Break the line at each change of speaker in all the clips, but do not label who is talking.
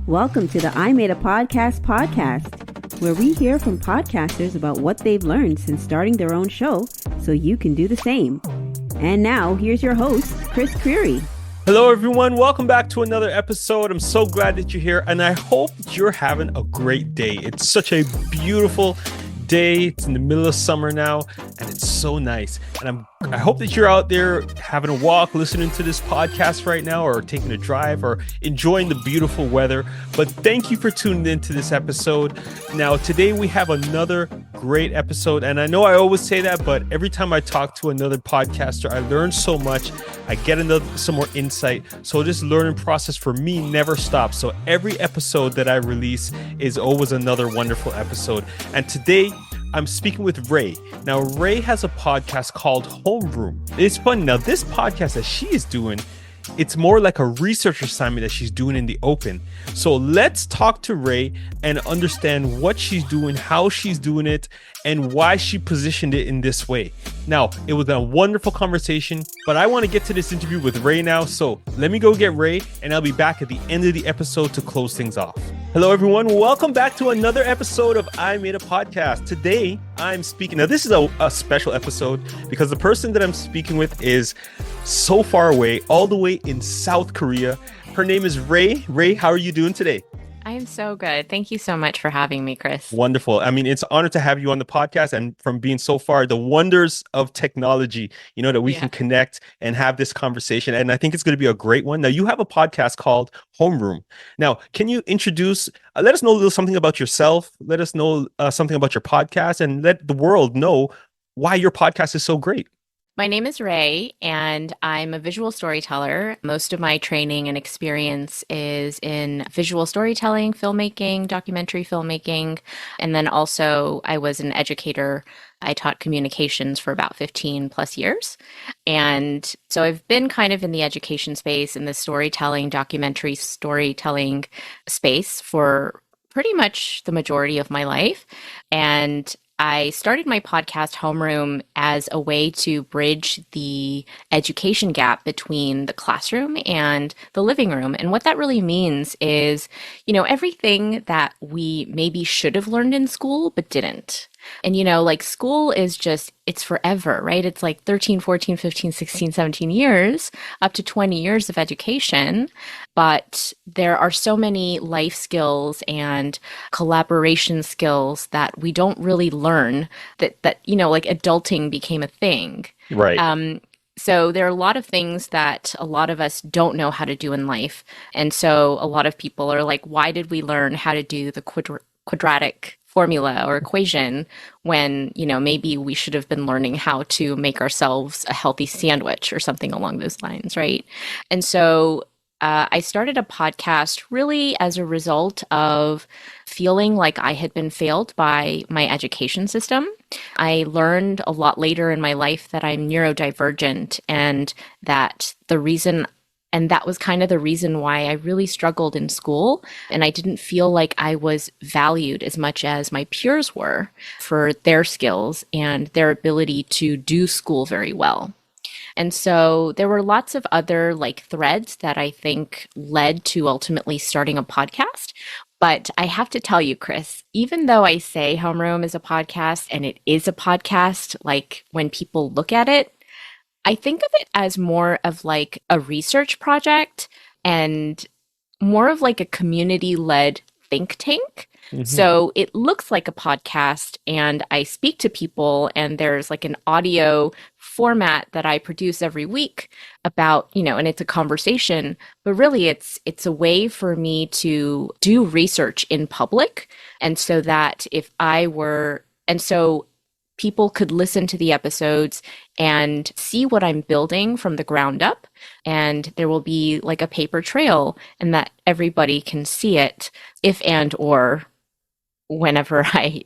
Welcome to the I Made a podcast, where we hear from podcasters about what they've learned since starting their own show, so you can do the same. And now, here's your host, Chris Creary.
Hello, everyone. Welcome back to another episode. I'm so glad that you're here, and I hope that you're having a great day. It's such a beautiful day. It's in the middle of summer now, and it's so nice. And I hope that you're out there having a walk, listening to this podcast right now, or taking a drive, or enjoying the beautiful weather. But thank you for tuning into this episode. Now, today we have another great episode, and I know I always say that, but every time I talk to another podcaster, I learn so much. I get some more insight. So this learning process for me never stops. So every episode that I release is always another wonderful episode. And today I'm speaking with Ray. Now, Ray has a podcast called Homeroom. It's funny. Now, this podcast that she is doing, it's more like a research assignment that she's doing in the open. So let's talk to Ray and understand what she's doing, how she's doing it, and why she positioned it in this way. Now, it was a wonderful conversation, but I want to get to this interview with Ray now. So let me go get Ray, and I'll be back at the end of the episode to close things off. Hello, everyone. Welcome back to another episode of I Made a Podcast. Today, I'm speaking. Now, this is a special episode because the person that I'm speaking with is so far away, all the way in South Korea. Her name is Ray. Ray, how are you doing today?
I am so good. Thank you so much for having me, Chris.
Wonderful. I mean, it's an honor to have you on the podcast, and from being so far, the wonders of technology, that we can connect and have this conversation. And I think it's going to be a great one. Now, you have a podcast called Homeroom. Now, can you introduce, let us know a little something about yourself, let us know something about your podcast, and let the world know why your podcast is so great.
My name is Ray, and I'm a visual storyteller. Most of my training and experience is in visual storytelling, filmmaking, documentary filmmaking, and then also I was an educator. I taught communications for about 15 plus years. And so I've been kind of in the education space, in the storytelling, documentary storytelling space for pretty much the majority of my life. And I started my podcast Homeroom as a way to bridge the education gap between the classroom and the living room. And what that really means is, everything that we maybe should have learned in school but didn't. And, like school is just, it's forever, right? It's like 13, 14, 15, 16, 17 years, up to 20 years of education. But there are so many life skills and collaboration skills that we don't really learn that like adulting became a thing.
Right.
So there are a lot of things that a lot of us don't know how to do in life. And so a lot of people are like, why did we learn how to do the quadratic formula or equation when, maybe we should have been learning how to make ourselves a healthy sandwich or something along those lines, right? And so I started a podcast really as a result of feeling like I had been failed by my education system. I learned a lot later in my life that I'm neurodivergent, and that was kind of the reason why I really struggled in school. And I didn't feel like I was valued as much as my peers were for their skills and their ability to do school very well. And so there were lots of other threads that I think led to ultimately starting a podcast. But I have to tell you, Chris, even though I say Homeroom is a podcast and it is a podcast, when people look at it, I think of it as more of a research project and more of a community-led think tank. Mm-hmm. So it looks like a podcast, and I speak to people, and there's an audio format that I produce every week about, and it's a conversation, but really it's a way for me to do research in public. And so people could listen to the episodes and see what I'm building from the ground up. And there will be a paper trail, and that everybody can see it or whenever I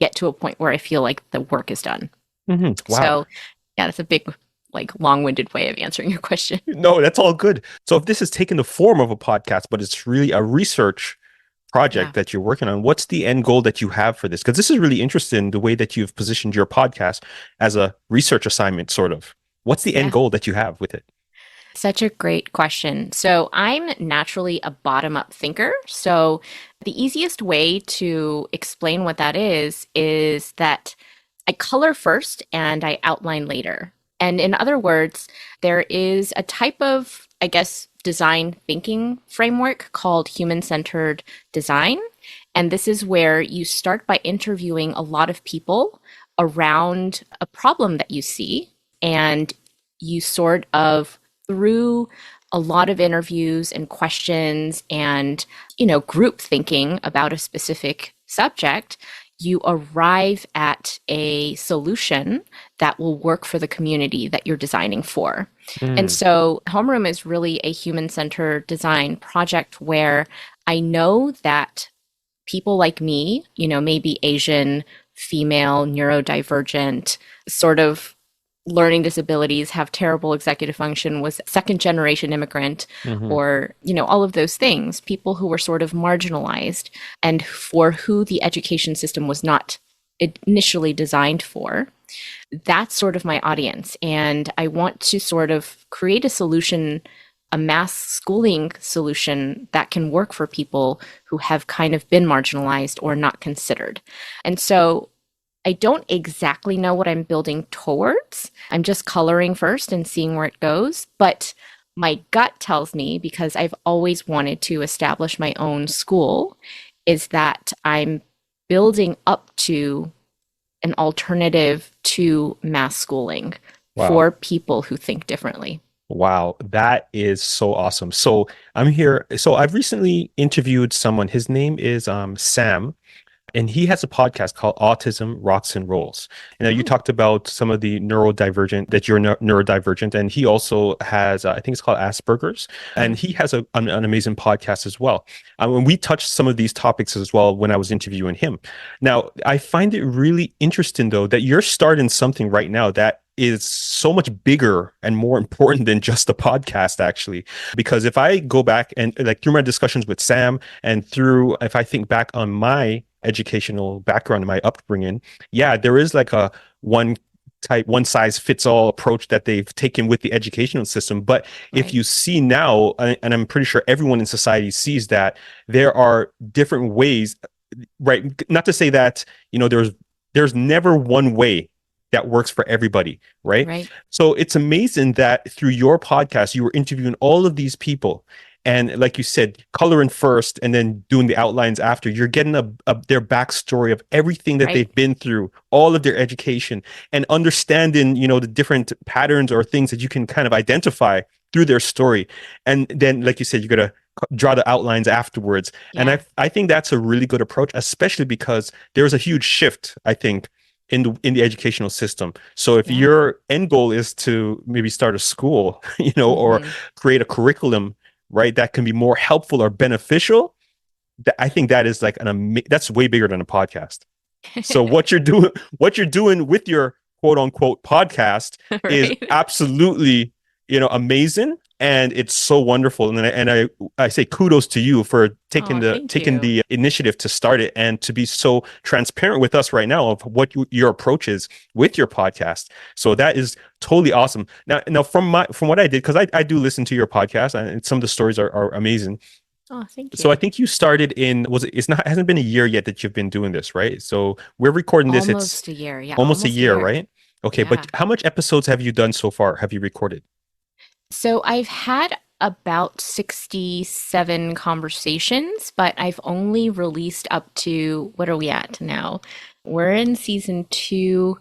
get to a point where I feel like the work is done.
Mm-hmm. Wow.
So yeah, that's a big, long-winded way of answering your question.
No, that's all good. So if this has taken the form of a podcast, but it's really a research project that you're working on, what's the end goal that you have for this? Because this is really interesting, the way that you've positioned your podcast as a research assignment, sort of. What's the end goal that you have with it?
Such a great question. So, I'm naturally a bottom up thinker. So, the easiest way to explain what that is that I color first and I outline later. And in other words, there is a type of, I guess, design thinking framework called human centered design. And this is where you start by interviewing a lot of people around a problem that you see. And you sort of, through a lot of interviews and questions and, group thinking about a specific subject, you arrive at a solution that will work for the community that you're designing for. And
Mm,
so Homeroom is really a human-centered design project where I know that people like me, maybe Asian, female, neurodivergent, sort of learning disabilities, have terrible executive function, was second generation immigrant,
mhm.
or, all of those things, people who were sort of marginalized and for who the education system was not initially designed for. That's sort of my audience. And I want to sort of create a solution, a mass schooling solution that can work for people who have kind of been marginalized or not considered. And so I don't exactly know what I'm building towards. I'm just coloring first and seeing where it goes. But my gut tells me, because I've always wanted to establish my own school, is that I'm building up to an alternative to mass schooling
Wow.
for people who think differently.
Wow, that is so awesome. So I'm here. So I've recently interviewed someone. His name is Sam, and he has a podcast called Autism Rocks and Rolls. And you
Oh,
talked about some of the neurodivergent, that you're neurodivergent, and he also has, I think it's called Asperger's, and he
mhm.
has an amazing podcast as well. And we touched some of these topics as well when I was interviewing him. Now, I find it really interesting though that you're starting something right now that is so much bigger and more important than just a podcast, actually. Because if I go back and like through my discussions with Sam and through, if I think back on my educational background and my upbringing, yeah, there is like a one one size fits all approach that they've taken with the educational system. But if
Right,
you see now, and I'm pretty sure everyone in society sees that there are different ways, right? Not to say that, there's never one way that works for everybody, right?
right,
So it's amazing that through your podcast, you were interviewing all of these people. And like you said, coloring first and then doing the outlines after, you're getting their backstory of everything that
right.
they've been through, all of their education, and understanding, the different patterns or things that you can kind of identify through their story. And then, like you said, you're going to draw the outlines afterwards. And
Yeah,
I think that's a really good approach, especially because there's a huge shift, I think, in the educational system. So if
yeah.
your end goal is to maybe start a school, or
Hmm.
create a curriculum, right, that can be more helpful or beneficial, I think that is like that's way bigger than a podcast. So what you're doing with your quote unquote podcast is
Right.
absolutely, amazing. And it's so wonderful. And I say kudos to you for taking
Oh,
the
thank
taking
you.
the initiative to start it and to be so transparent with us right now of what your approach is with your podcast. So that is totally awesome. Now from what I did, because I do listen to your podcast and some of the stories are amazing.
Oh, thank
So I
you.
think you started in, was it, it's not, hasn't been a year yet that you've been doing this, right? So we're recording this, it's
Almost a year. Yeah,
almost a
almost a
year,
year.
right? Okay, but
Yeah.
how much episodes have you done so far? Have you recorded?
So I've had about 67 conversations, but I've only released up to, what are we at now? We're in season two.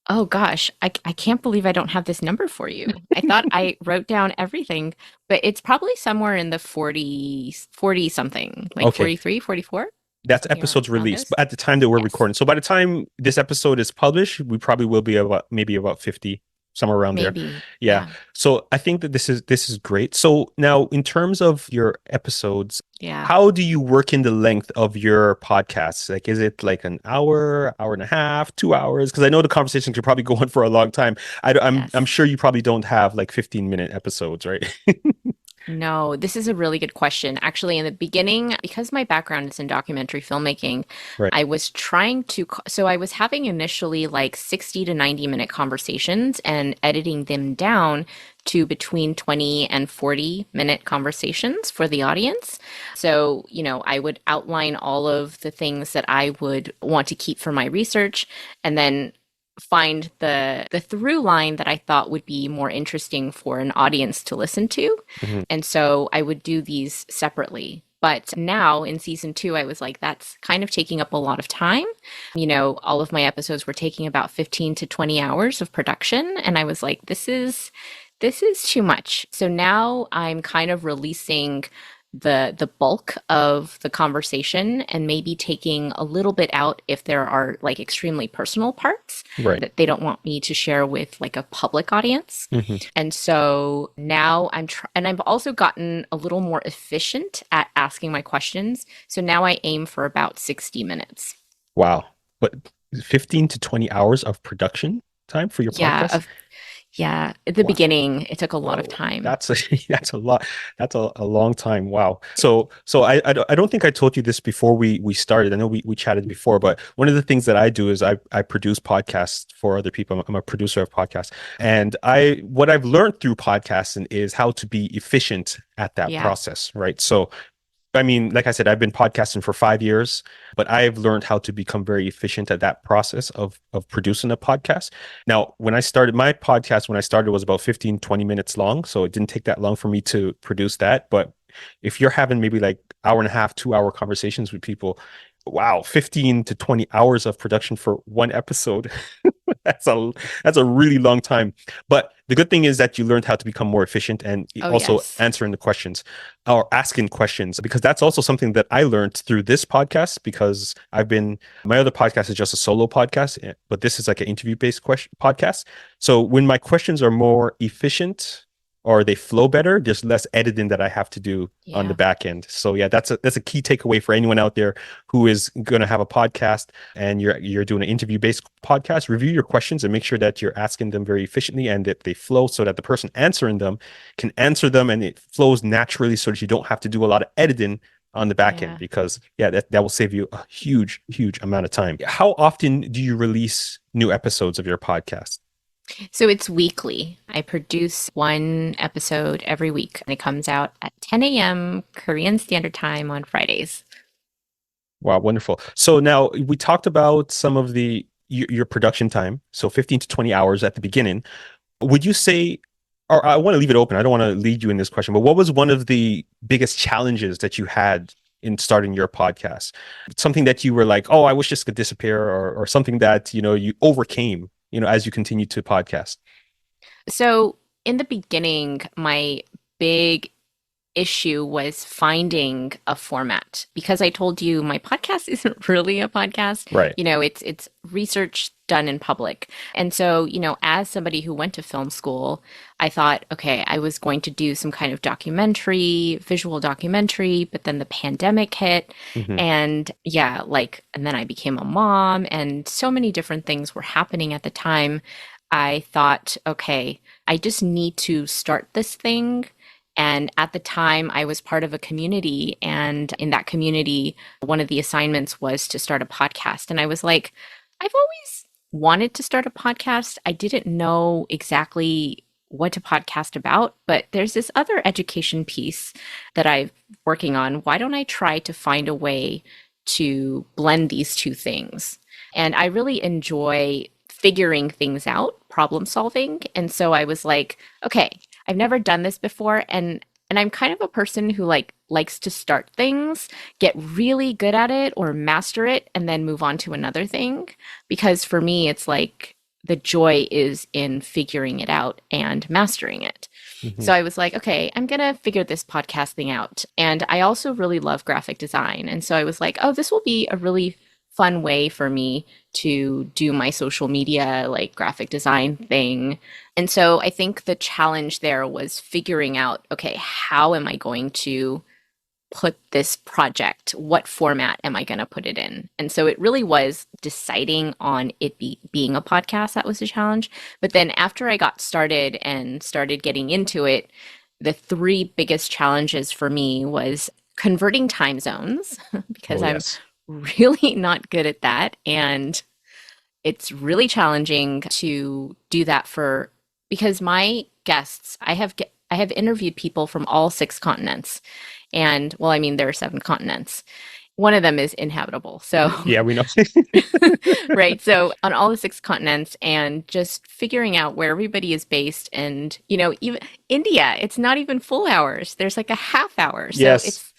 Oh gosh, I can't believe I don't have this number for you. I thought I wrote down everything, but it's probably somewhere in the 40 something, like
Okay,
43, 44,
that's
something
episodes
around
released,
those.
but at the time that we're
Yes,
recording. So by the time this episode is published, we probably will be about maybe about 50, somewhere around there.
maybe.
Yeah.
Yeah.
So I think that this is great. So now in terms of your episodes,
Yeah.
how do you work in the length of your podcasts? Like, is it like an hour, hour and a half, 2 hours? Because I know the conversation could probably go on for a long time. I'm
Yes.
sure you probably don't have like 15-minute episodes, right?
No, this is a really good question. Actually, in the beginning, because my background is in documentary filmmaking,
Right.
I was trying to, so I was having initially like 60 to 90-minute conversations and editing them down to between 20 and 40-minute conversations for the audience. So, I would outline all of the things that I would want to keep for my research and then find the through line that I thought would be more interesting for an audience to listen to.
Hmm.
And so I would do these separately. But now in season two, I was like, that's kind of taking up a lot of time. All of my episodes were taking about 15 to 20 hours of production. And I was like, this is too much. So now I'm kind of releasing the bulk of the conversation and maybe taking a little bit out if there are like extremely personal parts
Right.
that they don't want me to share with like a public audience.
Hmm.
And so now and I've also gotten a little more efficient at asking my questions. So now I aim for about 60 minutes.
Wow. But 15 to 20 hours of production time for your
Yeah,
podcast?
yeah. At the
Wow.
beginning, it took a lot of
Whoa,
time.
that's a that's a lot. That's a long time. Wow. So I don't think I told you this before we started. I know we chatted before, but one of the things that I do is I produce podcasts for other people. I'm a producer of podcasts, and I what I've learned through podcasting is how to be efficient at that
Yeah,
process, right? So I mean, like I said, I've been podcasting for 5 years, but I've learned how to become very efficient at that process of producing a podcast. Now, when I started my podcast, when I started was about 15, 20 minutes long. So it didn't take that long for me to produce that. But if you're having maybe like hour and a half, 2 hour conversations with people, wow, 15 to 20 hours of production for one episode. That's a really long time. But the good thing is that you learned how to become more efficient and
oh
also
yes.
answering the questions or asking questions, because that's also something that I learned through this podcast, because my other podcast is just a solo podcast, but this is like an interview based podcast. So when my questions are more efficient or they flow better, there's less editing that I have to do on the
Yeah.
back end. So yeah, that's a key takeaway for anyone out there who is going to have a podcast and you're doing an interview based podcast. Review your questions and make sure that you're asking them very efficiently and that they flow so that the person answering them can answer them and it flows naturally, so that you don't have to do a lot of editing on the back end,
Yeah.
because yeah, that will save you a huge amount of time. How often do you release new episodes of your podcast?
So it's weekly. I produce one episode every week, and it comes out at 10 a.m. Korean Standard Time on Fridays.
Wow, wonderful. So now we talked about some of your production time, so 15 to 20 hours at the beginning. Would you say, or I want to leave it open, I don't want to lead you in this question, but what was one of the biggest challenges that you had in starting your podcast? Something that you were like, oh, I wish this could disappear, or something that, you overcame, as you continue to podcast.
So in the beginning, my big issue was finding a format because I told you my podcast isn't really a podcast.
Right.
It's research done in public. And so, as somebody who went to film school, I thought, okay, I was going to do some kind of documentary, visual documentary, but then the pandemic hit
Hmm.
and yeah, and then I became a mom and so many different things were happening at the time. I thought, okay, I just need to start this thing. And at the time, I was part of a community. And in that community, one of the assignments was to start a podcast. And I was like, I've always wanted to start a podcast. I didn't know exactly what to podcast about, but there's this other education piece that I'm working on. Why don't I try to find a way to blend these two things? And I really enjoy figuring things out, problem solving. And so I was like, okay, I've never done this before and I'm kind of a person who likes to start things, get really good at it or master it and then move on to another thing because for me it's like the joy is in figuring it out and mastering it.
Hmm.
So I was like, okay, I'm going to figure this podcast thing out. And I also really love graphic design. And so I was like, oh, this will be a really fun way for me to do my social media, like graphic design thing. And so I think the challenge there was figuring out, okay, how am I going to put this project? What format am I going to put it in? And so it really was deciding on being a podcast that was a challenge. But then after I got started and started getting into it, the three biggest challenges for me was converting time zones because
Oh,
I'm
yes.
really not good at that. And it's really challenging to do that for because my guests, I have interviewed people from all six continents. And well, I mean, there are seven continents. One of them is inhabitable. So
Yeah, we know.
right. So on all the six continents and just figuring out where everybody is based and, even India, it's not even full hours. There's like a half hour.
Yes.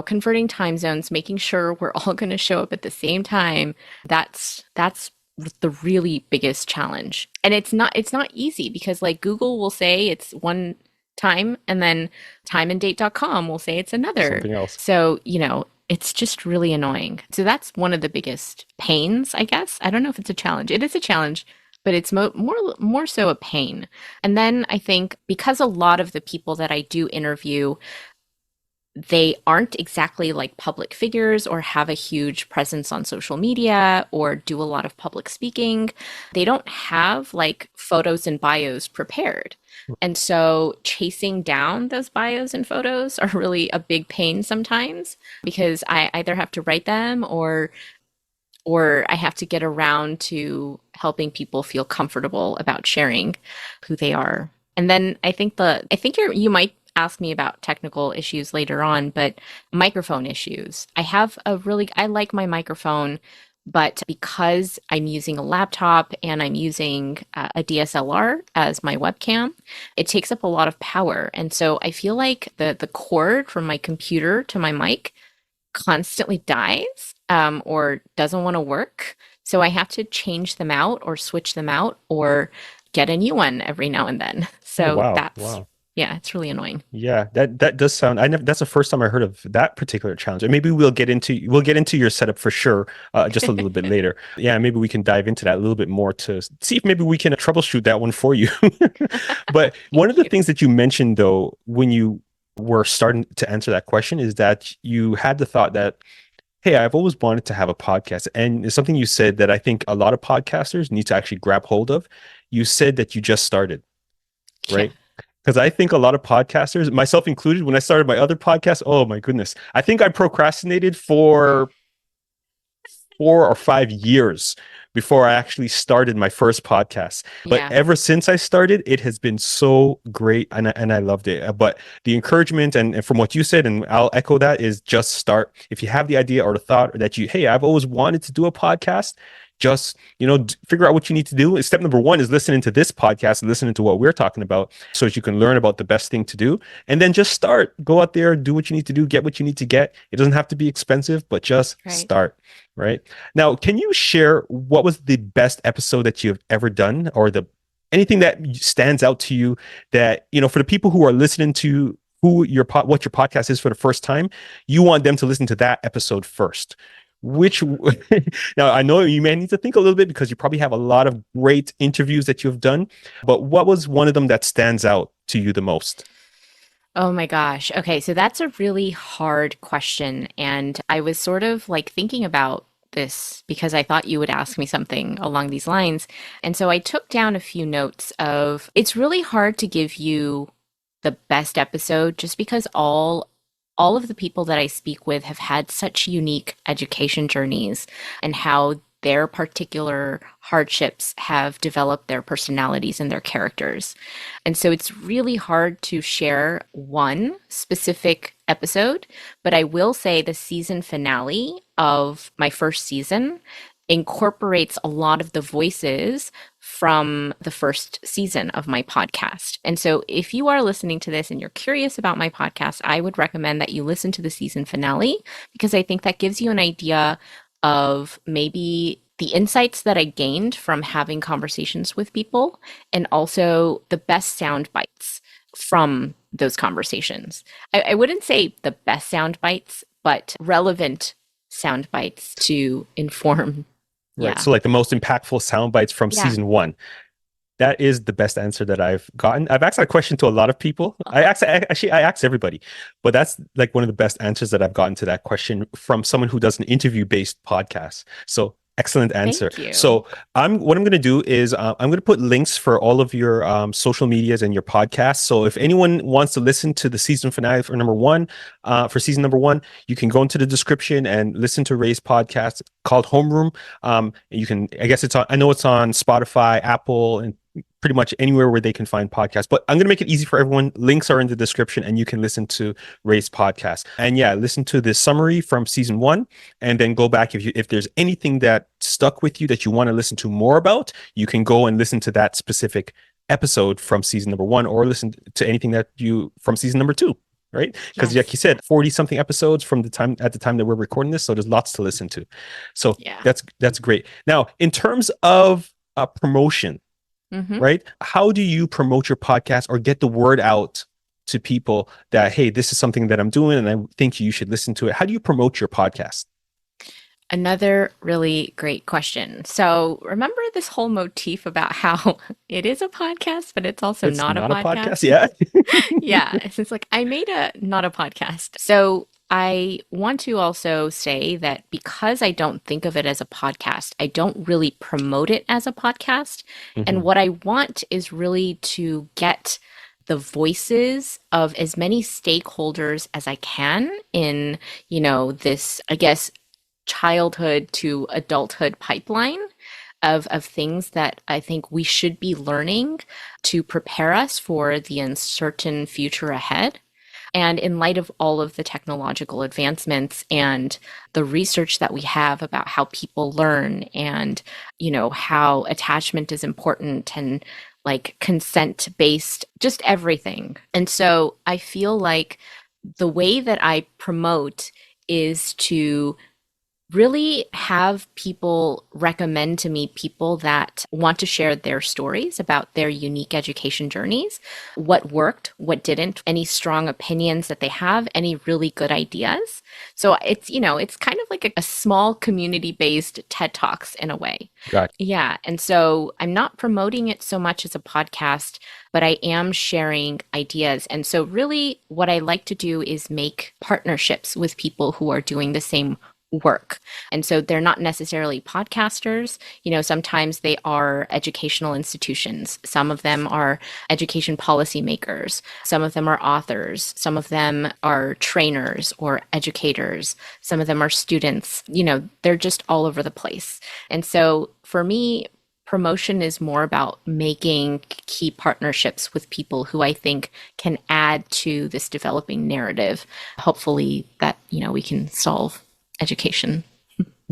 Converting time zones, making sure we're all going to show up at the same time, that's the really biggest challenge. And it's not easy because like Google will say it's one time and then timeanddate.com will say it's another.
Something else.
So, it's just really annoying. So that's one of the biggest pains, I guess. I don't know if it's a challenge. It is a challenge, but it's more so a pain. And then I think because a lot of the people that I do interview, they aren't exactly like public figures or have a huge presence on social media or do a lot of public speaking. They don't have like photos and bios prepared. And so chasing down those bios and photos are really a big pain sometimes because I either have to write them or I have to get around to helping people feel comfortable about sharing who they are. And then you might ask me about technical issues later on, but microphone issues. I like my microphone, but because I'm using a laptop and I'm using a DSLR as my webcam, it takes up a lot of power. And so I feel like the cord from my computer to my mic constantly dies or doesn't want to work. So I have to change them out or switch them out or get a new one every now and then.
Oh,
So
wow. Wow.
yeah, it's really annoying.
Yeah, that does sound. That's the first time I heard of that particular challenge. And maybe we'll get into your setup for sure, just a little bit later. Yeah, maybe we can dive into that a little bit more to see if maybe we can troubleshoot that one for you. But one of the things that you mentioned though, when you were starting to answer that question, is that you had the thought that, hey, I've always wanted to have a podcast, and it's something you said that I think a lot of podcasters need to actually grab hold of. You said that you just started, right? Because I think a lot of podcasters, myself included, when I started my other podcast, oh my goodness, I think I procrastinated for 4 or 5 years before I actually started my first podcast. But
Yeah.
ever since I started, it has been so great, and I loved it. But the encouragement and from what you said, and I'll echo that, is just start. If you have the idea or the thought that hey, I've always wanted to do a podcast, just figure out what you need to do. Step number one is listening to this podcast and listening to what we're talking about so that you can learn about the best thing to do, and then just start. Go out there, do what you need to do, get what you need to get. It doesn't have to be expensive, but just start. Right now, can you share what was the best episode that you've ever done, or anything that stands out to you that for the people who are listening to what your podcast is for the first time, you want them to listen to that episode first? Which now I know you may need to think a little bit because you probably have a lot of great interviews that you've done, but what was one of them that stands out to you the most?
Oh my gosh. Okay, so that's a really hard question. And I was sort of like thinking about this because I thought you would ask me something along these lines. And so I took down a few notes of it's really hard to give you the best episode just because all of the people that I speak with have had such unique education journeys and how their particular hardships have developed their personalities and their characters. And so it's really hard to share one specific episode, but I will say the season finale of my first season incorporates a lot of the voices from the first season of my podcast. And so if you are listening to this and you're curious about my podcast, I would recommend that you listen to the season finale because I think that gives you an idea of maybe the insights that I gained from having conversations with people and also the best sound bites from those conversations. I wouldn't say the best sound bites, but relevant sound bites to inform.
Right.
Yeah.
So like the most impactful sound bites from season one. That is the best answer that I've gotten. I've asked that question to a lot of people. I asked everybody, but that's like one of the best answers that I've gotten to that question from someone who does an interview-based podcast. So Excellent answer.
Thank you.
So what I'm going to do is I'm going to put links for all of your social medias and your podcasts. So if anyone wants to listen to the season finale for season number one, you can go into the description and listen to Ray's podcast called Homeroom. You can, I guess I know it's on Spotify, Apple, and pretty much anywhere where they can find podcasts. But I'm going to make it easy for everyone. Links are in the description and you can listen to Ray's podcast. And yeah, listen to this summary from season one and then go back. If there's anything that stuck with you that you want to listen to more about, you can go and listen to that specific episode from season number one, or listen to anything from season number two. Right? Because
Yes.
like you said, 40 something episodes at the time that we're recording this. So there's lots to listen to. So
Yeah.
that's great. Now, in terms of promotion,
Mm-hmm.
right? How do you promote your podcast or get the word out to people that, hey, this is something that I'm doing and I think you should listen to it? How do you promote your podcast?
Another really great question. So remember this whole motif about how it is a podcast, but it's also
It's
not a
not a podcast.
podcast?
Yeah.
Yeah, it's like I made a not a podcast. So I want to also say that because I don't think of it as a podcast, I don't really promote it as a podcast. And
Mhm.
what I want is really to get the voices of as many stakeholders as I can in, this, I guess, childhood to adulthood pipeline of things that I think we should be learning to prepare us for the uncertain future ahead. And in light of all of the technological advancements and the research that we have about how people learn and, how attachment is important and like consent based, just everything. And so I feel like the way that I promote is to really have people recommend to me people that want to share their stories about their unique education journeys, what worked, what didn't, any strong opinions that they have, any really good ideas. So it's kind of like a small community-based TED Talks in a way.
Got
Yeah. And so I'm not promoting it so much as a podcast, but I am sharing ideas. And so really what I like to do is make partnerships with people who are doing the same work. And so they're not necessarily podcasters. Sometimes they are educational institutions. Some of them are education policymakers. Some of them are authors. Some of them are trainers or educators. Some of them are students. They're just all over the place. And so for me, promotion is more about making key partnerships with people who I think can add to this developing narrative. Hopefully that, we can solve education.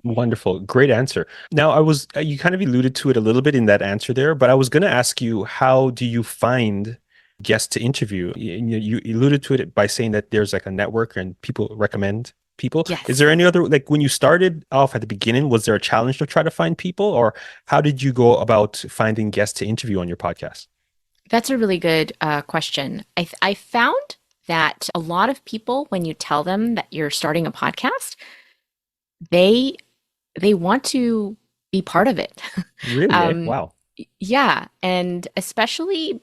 Wonderful. Great answer. Now, you kind of alluded to it a little bit in that answer there, but I was going to ask you, how do you find guests to interview? You alluded to it by saying that there's like a network and people recommend people.
Yes.
Is there any other, like when you started off at the beginning, was there a challenge to try to find people, or how did you go about finding guests to interview on your podcast?
That's a really good question. I found that a lot of people, when you tell them that you're starting a podcast, they want to be part of it.
Really?
Um,
Wow.
yeah, and especially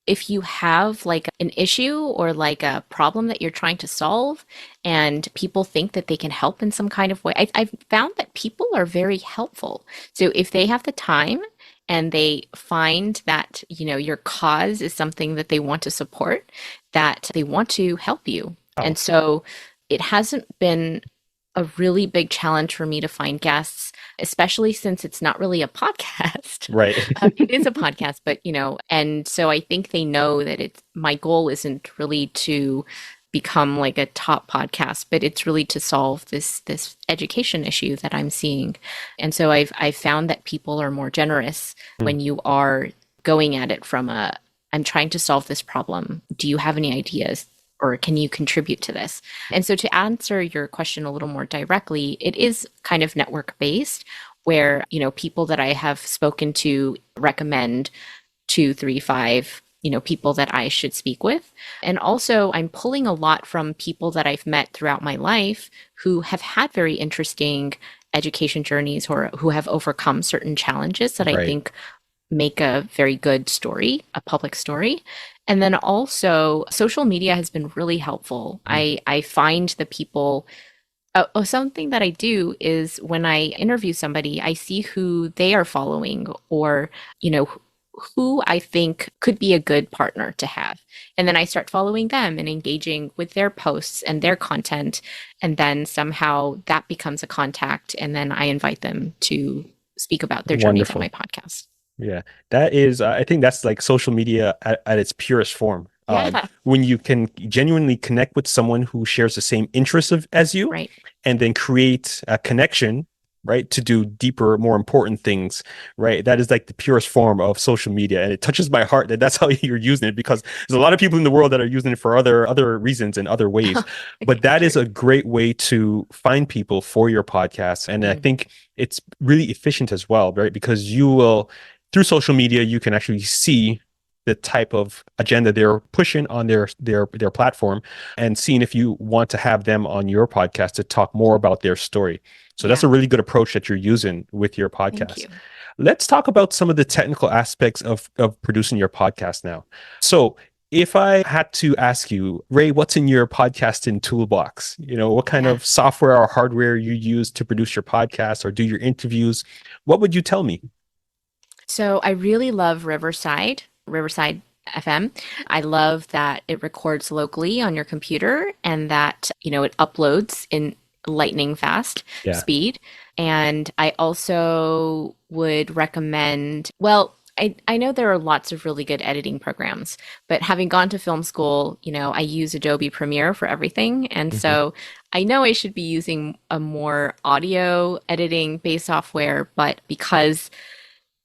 if you have like an issue or like a problem that you're trying to solve, and people think that they can help in some kind of way. I've found that people are very helpful. So if they have the time and they find that, your cause is something that they want to support, that they want to help you.
Oh,
And so it hasn't been a really big challenge for me to find guests, especially since it's not really a podcast.
right.
It is a podcast, but and so I think they know that my goal isn't really to become like a top podcast, but it's really to solve this education issue that I'm seeing. And so I've found that people are more generous
Hmm.
when you are going at it from I'm trying to solve this problem. Do you have any ideas? Or can you contribute to this? And so to answer your question a little more directly, it is kind of network based where, people that I have spoken to recommend 2, 3, 5, people that I should speak with. And also I'm pulling a lot from people that I've met throughout my life who have had very interesting education journeys or who have overcome certain challenges that I
Right.
think make a very good story, a public story. And then also social media has been really helpful.
Mm.
I find the people Something that I do is when I interview somebody, I see who they are following or, you know, who I think could be a good partner to have. And then I start following them and engaging with their posts and their content. And then somehow that becomes a contact. And then I invite them to speak about their journeys on my
Wonderful.
podcast.
Yeah, that is, I think that's like social media at its purest form.
Yeah,
When you can genuinely connect with someone who shares the same interests as you,
right.
and then create a connection, right, to do deeper, more important things, right? That is like the purest form of social media, and it touches my heart that that's how you're using it because there's a lot of people in the world that are using it for other reasons and other ways. But that is
True.
a great way to find people for your podcast, and I
Mm,
think it's really efficient as well, right? Because you will through social media, you can actually see the type of agenda they're pushing on their platform and seeing if you want to have them on your podcast to talk more about their story. So that's
yeah,
a really good approach that you're using with your
thank
podcast.
you.
Let's talk about some of the technical aspects of producing your podcast now. So if I had to ask you, Ray, what's in your podcasting toolbox? What kind
Yeah.
of software or hardware you use to produce your podcast or do your interviews? What would you tell me?
So I really love Riverside FM. I love that it records locally on your computer and that, it uploads in lightning fast
Yeah.
speed. And I also would recommend, well, I know there are lots of really good editing programs, but having gone to film school, I use Adobe Premiere for everything. And
Mhm.
so I know I should be using a more audio editing based software, but because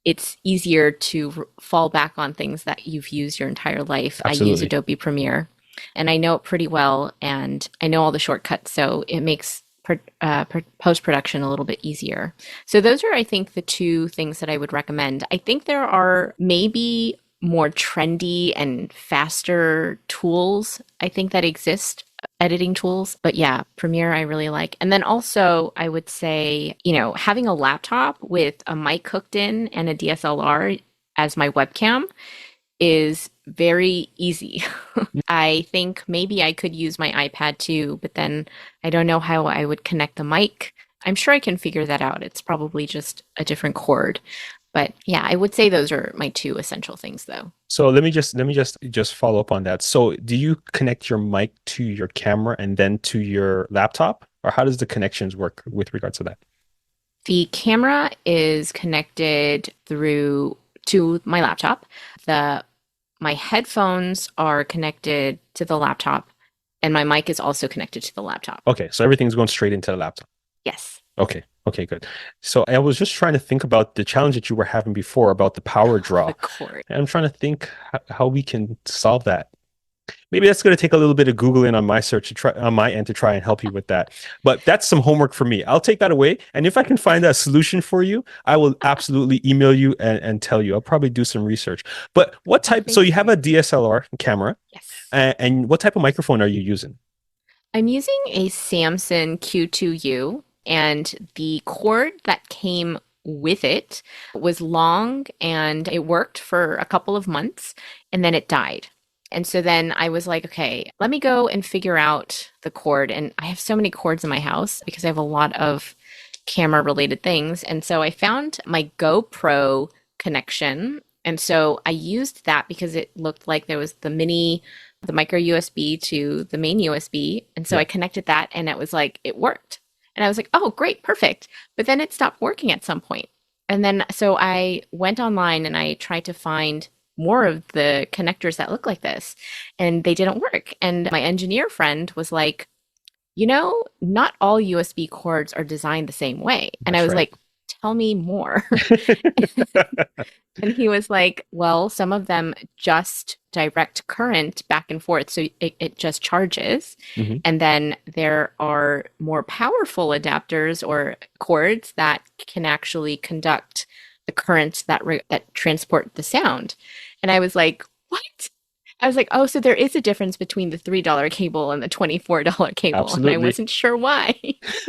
it's easier to fall back on things that you've used your entire life. I use
Absolutely.
Adobe Premiere and I know it pretty well and I know all the shortcuts. So it makes post production a little bit easier. So those are, I think, the two things that I would recommend. I think there are maybe more trendy and faster tools, I think, that exist, editing tools. But yeah, Premiere I really like. And then also, I would say, having a laptop with a mic hooked in and a DSLR as my webcam is very easy. I think maybe I could use my iPad too, but then I don't know how I would connect the mic. I'm sure I can figure that out. It's probably just a different cord. But yeah, I would say those are my two essential things though.
So let me just follow up on that. So do you connect your mic to your camera and then to your laptop, or how does the connections work with regards to that?
The camera is connected through to my laptop. The My headphones are connected to the laptop and my mic is also connected to the laptop.
Okay, so everything's going straight into the laptop.
Yes.
Okay. Okay, good. So I was just trying to think about the challenge that you were having before about the power
The
draw.
cord.
And I'm trying to think how we can solve that. Maybe that's going to take a little bit of Googling on my search to try on my end to try and help you with that. But that's some homework for me. I'll take that away. And if I can find a solution for you, I will absolutely email you and tell you. I'll probably do some research. But what
Oh,
type, so
thank
you have
you.
a DSLR camera,
Yes.
and what type of microphone are you using?
I'm using a Samson Q2U, and the cord that came with it was long and it worked for a couple of months and then it died. And so then I was like, okay, let me go and figure out the cord. And I have so many cords in my house because I have a lot of camera related things. And so I found my GoPro connection. And so I used that because it looked like there was the micro USB to the main USB. And so
Yeah.
I connected that and it was like, it worked. And I was like, oh, great, perfect. But then it stopped working at some point. And then so I went online and I tried to find more of the connectors that look like this, and they didn't work. And my engineer friend was like, not all USB cords are designed the same way. And I
That's
was
right.
like, tell me more. And he was like, well, some of them just direct current back and forth. So it just charges.
Mhm.
And then there are more powerful adapters or cords that can actually conduct the currents that transport the sound. And I was like, what? I was like, oh, so there is a difference between the $3 cable and the $24 cable. And I
Absolutely.
wasn't sure why.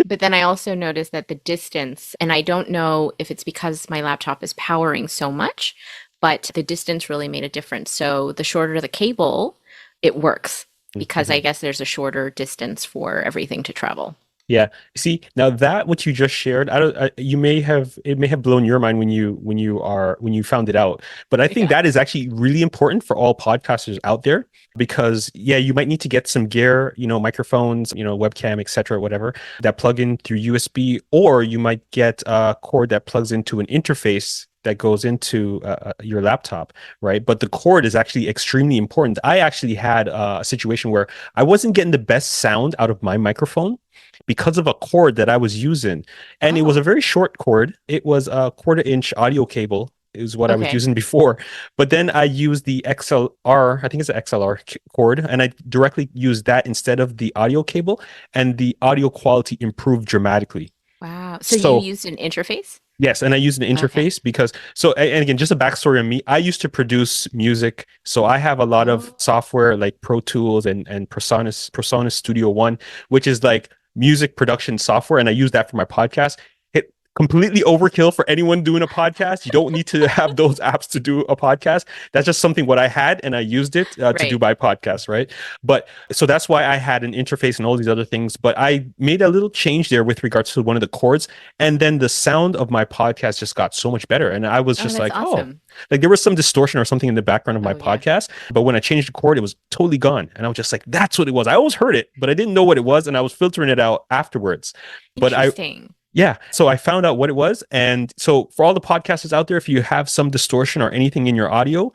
But then I also noticed that the distance, and I don't know if it's because my laptop is powering so much, but the distance really made a difference. So the shorter the cable, it works because I
Mhm.
guess there's a shorter distance for everything to travel.
Yeah. See, now that what you just shared, I don't, you may have it may have blown your mind when you found it out. But I think
Yeah.
that is actually really important for all podcasters out there because yeah, you might need to get some gear, microphones, webcam, etc., whatever, that plug in through USB, or you might get a cord that plugs into an interface that goes into your laptop, right? But the cord is actually extremely important. I actually had a situation where I wasn't getting the best sound out of my microphone because of a cord that I was using. And it was a
Oh,
very short cord. It was a quarter-inch audio cable is what I was
okay.
using before. But then I used the XLR, I think it's an XLR cord, and I directly used that instead of the audio cable, and the audio quality improved dramatically.
Wow. So you
So
used an interface?
yes, and I use an
Okay.
interface because and again, just a backstory on me. I used to produce music, so I have a lot of
Oh,
software like Pro Tools and Presonus Studio One, which is like music production software, and I use that for my podcast. It completely overkill for anyone doing a podcast. You don't need to have those apps to do a podcast. That's just something what I had, and I used it to do
right.
my podcast, right? But so that's why I had an interface and all these other things. But I made a little change there with regards to one of the chords, and then the sound of my podcast just got so much better. And I was
Oh,
just
that's
like, oh,
awesome.
like there was some distortion or something in the background of my
Oh, yeah.
podcast. But when I changed the chord, it was totally gone. And I was just like, that's what it was. I always heard it, but I didn't know what it was. And I was filtering it out afterwards. But
Interesting.
yeah, so I found out what it was. And so for all the podcasters out there, if you have some distortion or anything in your audio,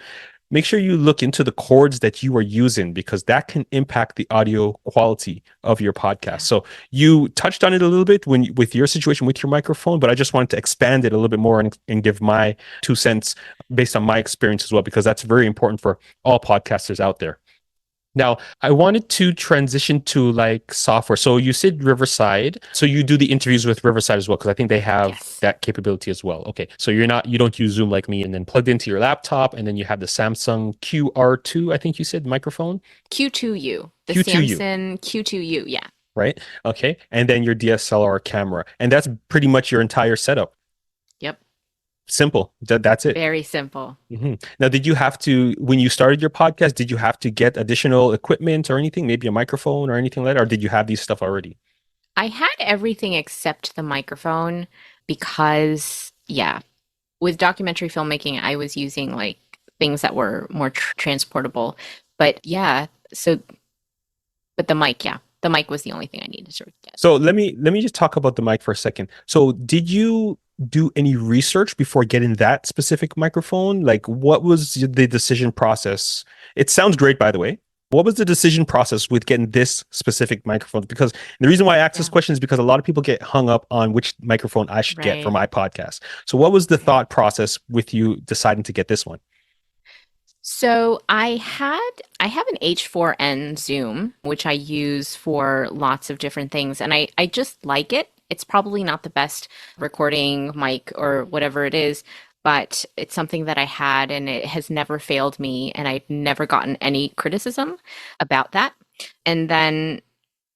make sure you look into the chords that you are using because that can impact the audio quality of your podcast.
Yeah.
So you touched on it a little bit with your situation with your microphone, but I just wanted to expand it a little bit more and give my 2 cents based on my experience as well, because that's very important for all podcasters out there. Now, I wanted to transition to like software. So you said Riverside. So you do the interviews with Riverside as well, because I think they have
Yes.
that capability as well. Okay. So you don't use Zoom like me and then plugged into your laptop, and then you have the Samsung QR2, I think you said microphone,
Q2U. The
Q2U,
Samsung Q2U. Yeah.
right? Okay. And then your DSLR camera. And that's pretty much your entire setup.
Yep.
Simple. That's it.
Very simple.
Now, did you have to, when you started your podcast, did you have to get additional equipment or anything, maybe a microphone or anything like that, or did you have these stuff already?
I had everything except the microphone because, yeah, with documentary filmmaking, I was using like things that were more transportable. But yeah, so, but the mic, yeah, the mic was the only thing I needed to get.
So let me just talk about the mic for a second. So did you do any research before getting that specific microphone? Like, what was the decision process? It sounds great, by the way. What was the decision process with getting this specific microphone? Because the reason why I ask this
Yeah.
question is because a lot of people get hung up on which microphone I should get for
Right.
my podcast. So what was the
Right.
thought process with you deciding to get this one?
So I have an H4n Zoom, which I use for lots of different things, and I just like it. It's probably not the best recording mic or whatever it is, but it's something that I had and it has never failed me, and I've never gotten any criticism about that. And then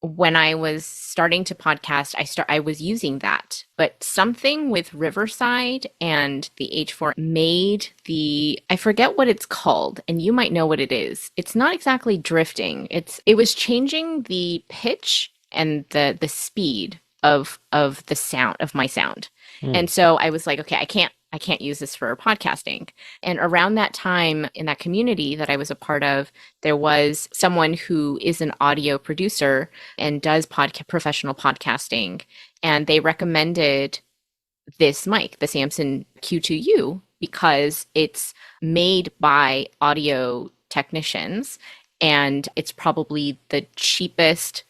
when I was starting to podcast, I was using that, but something with Riverside and the H4 made the I forget what it's called, and you might know what it is. It's not exactly drifting. It was changing the pitch and the speed of the sound of my sound.
Hmm.
And so I was like, okay, I can't use this for podcasting. And around that time in that community that I was a part of, there was someone who is an audio producer and does professional podcasting. And they recommended this mic, the Samson Q2U, because it's made by audio technicians and it's probably the cheapest.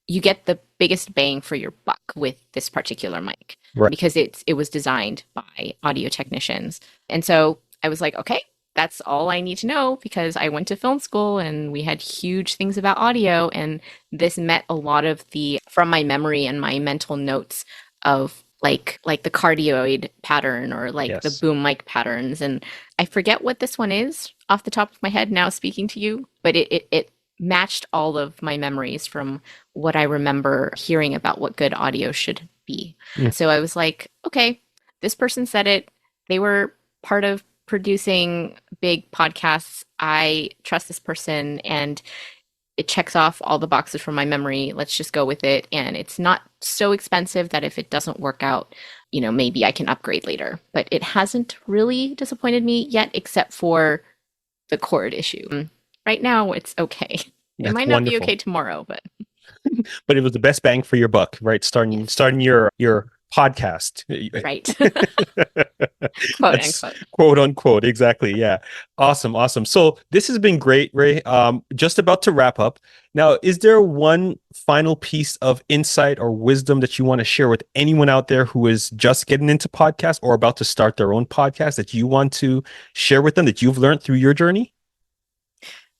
You get the biggest bang for your buck with this particular mic
Right.
because it was designed by audio technicians. And so I was like, okay, that's all I need to know because I went to film school and we had huge things about audio, and this met a lot of the from my memory and my mental notes of like the cardioid pattern or like the
Yes.
boom mic patterns. And I forget what this one is off the top of my head now speaking to you, but it matched all of my memories from what I remember hearing about what good audio should be.
Mm.
So I was like, okay, this person said it. They were part of producing big podcasts. I trust this person. And it checks off all the boxes from my memory. Let's just go with it. And it's not so expensive that if it doesn't work out, maybe I can upgrade later. But it hasn't really disappointed me yet, except for the cord issue. Right now, it's okay. It might not be okay tomorrow, but
it was the best bang for your buck, right? Starting your podcast.
Right.
Quote unquote. Exactly. Yeah. Awesome. So this has been great, Ray. Just about to wrap up. Now, is there one final piece of insight or wisdom that you want to share with anyone out there who is just getting into podcasts or about to start their own podcast that you want to share with them that you've learned through your journey?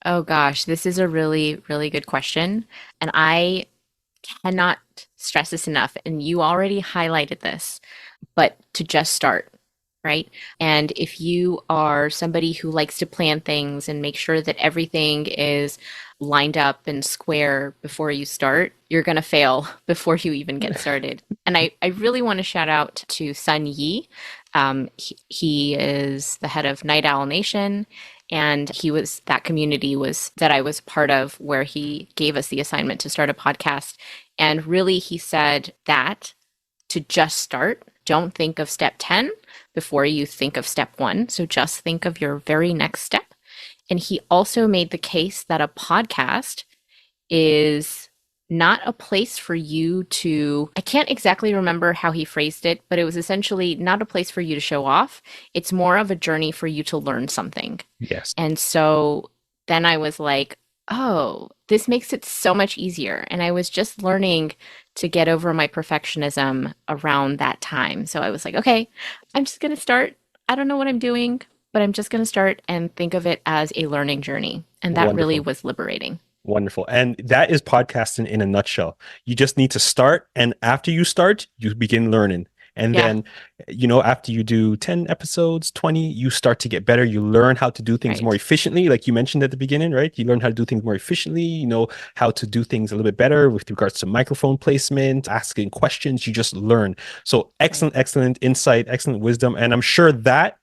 Oh gosh, this is a really, really good question. And I cannot stress this enough. And you already highlighted this, but to just start, right? And if you are somebody who likes to plan things and make sure that everything is lined up and square before you start, you're going to fail before you even get started. And I really want to shout out to Sun Yi. He is the head of Night Owl Nation. And that community that I was part of, where he gave us the assignment to start a podcast. And really, he said that to just start, don't think of step 10 before you think of step 1. So just think of your very next step. And he also made the case that a podcast is not a place for you to, I can't exactly remember how he phrased it, but it was essentially not a place for you to show off. It's more of a journey for you to learn something.
Yes.
And so then I was like, oh, this makes it so much easier. And I was just learning to get over my perfectionism around that time. So I was like, okay, I'm just going to start. I don't know what I'm doing, but I'm just going to start and think of it as a learning journey. And that really was liberating.
Wonderful. And that is podcasting in a nutshell. You just need to start. And after you start, you begin learning. And then, after you do 10 episodes, 20, you start to get better. You learn how to do things more efficiently. Like you mentioned at the beginning, right? You learn how to do things more efficiently. You know how to do things a little bit better with regards to microphone placement, asking questions. You just learn. So excellent insight, excellent wisdom. And I'm sure that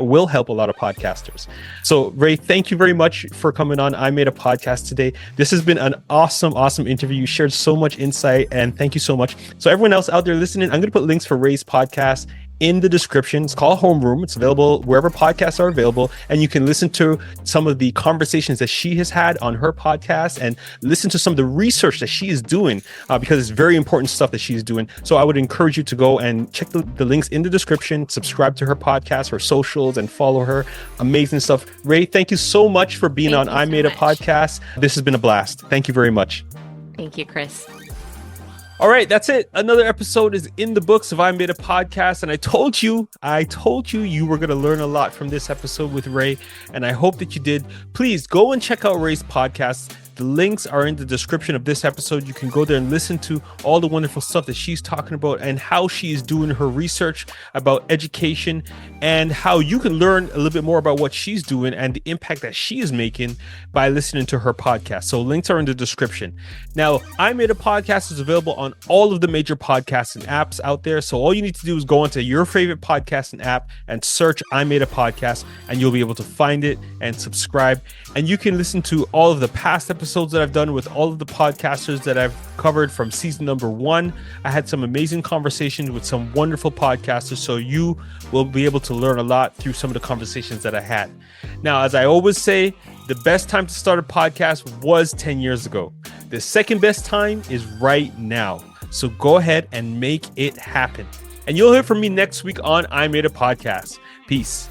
will help a lot of podcasters. So Ray, thank you very much for coming on I Made a Podcast today. This has been an awesome interview. You shared so much insight, and thank you so much. So everyone else out there listening, I'm going to put links for Ray's podcast in the description. It's called Homeroom. It's available wherever podcasts are available, and you can listen to some of the conversations that she has had on her podcast and listen to some of the research that she is doing because it's very important stuff that she's doing. So I would encourage you to go and check the links in the description, subscribe to her podcast, her socials, and follow her. Amazing stuff. Ray, thank you so much for being on I Made a Podcast. This has been a blast. Thank you very much.
Thank you, Chris.
All right, that's it. Another episode is in the books of I Made a Podcast. And I told you you were going to learn a lot from this episode with Ray. And I hope that you did. Please go and check out Ray's podcast. The links are in the description of this episode. You can go there and listen to all the wonderful stuff that she's talking about and how she is doing her research about education and how you can learn a little bit more about what she's doing and the impact that she is making by listening to her podcast. So links are in the description. Now, I Made a Podcast is available on all of the major podcasting apps out there. So all you need to do is go onto your favorite podcasting app and search I Made a Podcast, and you'll be able to find it and subscribe. And you can listen to all of the past episodes that I've done with all of the podcasters that I've covered from season number 1. I had some amazing conversations with some wonderful podcasters, so you will be able to learn a lot through some of the conversations that I had. Now, as I always say, the best time to start a podcast was 10 years ago. The second best time is right now. So go ahead and make it happen. And you'll hear from me next week on I Made a Podcast. Peace.